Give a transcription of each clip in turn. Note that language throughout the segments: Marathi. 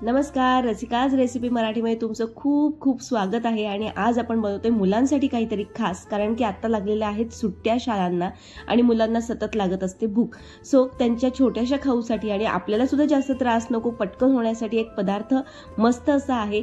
नमस्कार रसिकाज रेसिपी मराठीमध्ये तुमचं खूप खूप स्वागत आहे। आणि आज आपण बनवतोय मुलांसाठी काहीतरी खास, कारण की आता लागलेल्या आहेत सुट्ट्या शाळांना आणि मुलांना सतत लागत असते भूक। सो त्यांच्या छोट्याशा खाऊसाठी आणि आपल्याला सुद्धा जास्त त्रास नको, पटकन होण्यासाठी एक पदार्थ मस्त असा आहे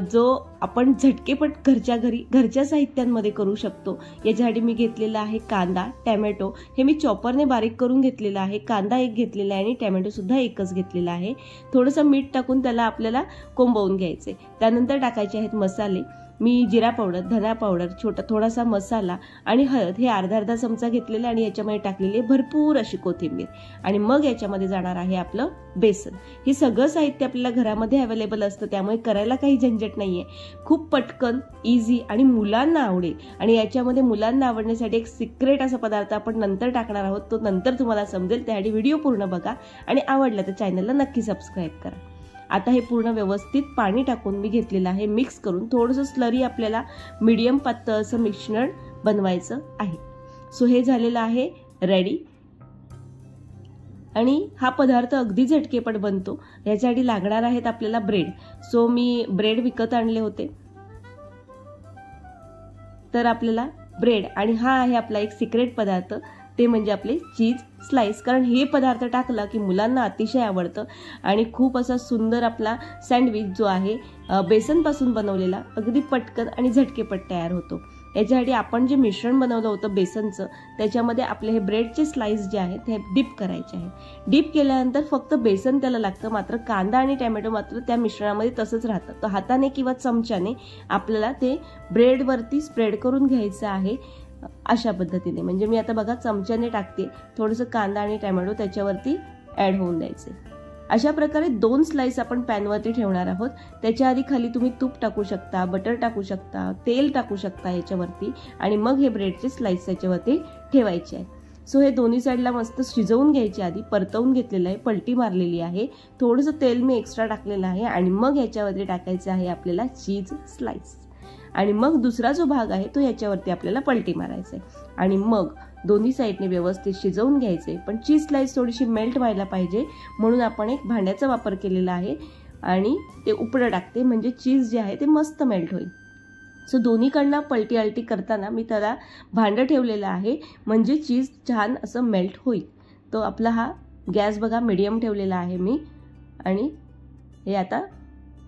जो आपण झटकेपट घरच्या साहित्यांमध्ये करू शकतो। याच्यासाठी मी घेतलेला आहे कांदा, टोमॅटो हे मी चॉपरने बारीक करून घेतलेला आहे। कांदा एक घेतलेला आहे आणि टोमॅटो सुद्धा एकच घेतलेला आहे। थोडंसं मीठ टाकून त्याला आपल्याला कोंबवून घ्यायचे। त्यानंतर टाकायचे आहेत मसाले। मी जिरा पावडर, धना पावडर, थोडासा मसाला आणि हळद हे अर्धा चमचा घेतलेले आणि याच्यामध्ये टाकलेले भरपूर अशी कोथिंबीर। आणि मग याच्यामध्ये जाणार आहे आपलं बेसन। हे सगळं साहित्य आपल्याला घरामध्ये अवेलेबल असतं, त्यामुळे करायला काही झंझट नाहीये। खूप पटकन, इझी आणि मुलांना आवडेल। आणि याच्यामध्ये मुलांना आवडण्यासाठी एक सिक्रेट असा पदार्थ आपण नंतर टाकणार आहोत, तो नंतर तुम्हाला समजेल। त्यासाठी व्हिडिओ पूर्ण बघा आणि आवडला तर चॅनलला नक्की सबस्क्राइब करा। आता हे पूर्ण व्यवस्थित पाणी टाकून मी घेतलेलं आहे, मिक्स करून थोडंसं स्लरी आपल्याला मीडियम पातळ असं मिश्रण बनवायचं आहे। सो हे झालेलं आहे रेडी। आणि हा पदार्थ अगदी झटकेपट बनतो। यासाठी लागणार आहेत आपल्याला ब्रेड। सो मी ब्रेड विकत आणले होते, तर आपल्याला ब्रेड आणि हा आहे आपला एक सिक्रेट पदार्थ, ते म्हणजे आपले चीज स्लाइस। कारण हे पदार्थ टाकला की मुलांना अतिशय आवडतं आणि खूप असा सुंदर आपला सँडविच जो आहे बेसन पासून बनवलेला अगदी पटकन आणि झटकेपट तयार होतो। याच्यासाठी आपण जे मिश्रण बनवलं होतं बेसनचं, त्याच्यामध्ये आपले हे ब्रेडचे स्लाइस जे आहेत ते डिप करायचे आहे। डिप केल्यानंतर फक्त बेसन त्याला लागतं, मात्र कांदा आणि टोमॅटो मात्र त्या मिश्रणामध्ये तसंच राहतं। तर हाताने किंवा चमच्याने आपल्याला ते ब्रेडवरती स्प्रेड करून घ्यायचं आहे अशा पद्धतीने। म्हणजे मी आता बघा चमच्याने टाकते, थोडंसं कांदा आणि टोमॅटो त्याच्यावरती ऍड होऊन द्यायचे। अशा प्रकारे 2 स्लाइस आपण पॅनवरती ठेवणार आहोत। त्याच्या आधी खाली तुम्ही तूप टाकू शकता, बटर टाकू शकता, तेल टाकू शकता याच्यावरती आणि मग हे ब्रेडचे स्लाइस याच्यावरती ठेवायचे आहे। सो हे दोन्ही साईडला मस्त शिजवून घ्यायचे। आधी परतवून घेतलेलं आहे, पलटी मारलेली आहे, थोडंसं तेल मी एक्स्ट्रा टाकलेलं आहे आणि मग याच्यावरती टाकायचं आहे आपल्याला चीज स्लाइस। आणि मग दुसरा जो भाग आहे तो याच्यावरती आपल्याला पलटी मारायचा आहे आणि मग दोन्ही साईडने व्यवस्थित शिजवून घ्यायचे। पण चीज स्लाइस थोडीशी मेल्ट व्हायला पाहिजे, म्हणून आपण एक भांड्याचा वापर केलेला आहे आणि ते उपडं टाकते, म्हणजे चीज जे आहे ते मस्त मेल्ट होईल। सो दोन्हीकडनं पलटी अल्टी करताना मी त्याला भांडं ठेवलेलं आहे, म्हणजे चीज छान असं मेल्ट होईल। तो आपला हा गॅस बघा मीडियम ठेवलेला आहे मी, आणि हे आता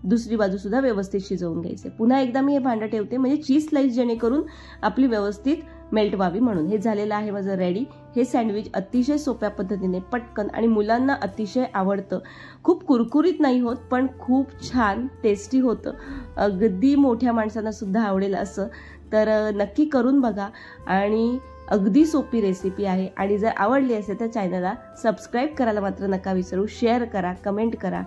दुसरी बाजू सुद्धा व्यवस्थित शिजवून घ्यायचे। पुन्हा एकदा मी हे भांडं ठेवते, म्हणजे चीज स्लाइस जेणेकरून आपली व्यवस्थित मेल्ट व्हावी म्हणून। हे झालेलं आहे माझं रेडी। हे सँडविच अतिशय सोप्या पद्धतीने, पटकन आणि मुलांना अतिशय आवडतं। खूप कुरकुरीत नाही होत, पण खूप छान टेस्टी होतं। अगदी मोठ्या माणसांना सुद्धा आवडेल असं, तर नक्की करून बघा। आणि अगदी सोपी रेसिपी आहे। आणि जर आवडली असेल तर चॅनलला सबस्क्राइब करायला मात्र नका विसरू, शेअर करा, कमेंट करा।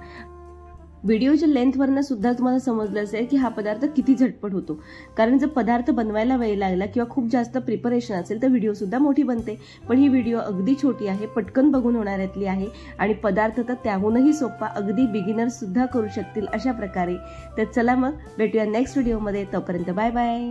व्हिडिओच्या लेंथवरनं सुद्धा तुम्हाला समजलं असेल की हा पदार्थ किती झटपट होतो, कारण जर पदार्थ बनवायला वेळ लागला किंवा खूप जास्त प्रिपरेशन असेल तर व्हिडिओ सुद्धा मोठी बनते। पण ही व्हिडिओ अगदी छोटी आहे, पटकन बघून होणाऱ्यातली आहे आणि पदार्थ तर त्याहूनही सोपा, अगदी बिगिनर सुद्धा करू शकतील अशा प्रकारे। तर चला मग भेटूया नेक्स्ट व्हिडिओमध्ये, तोपर्यंत बाय बाय।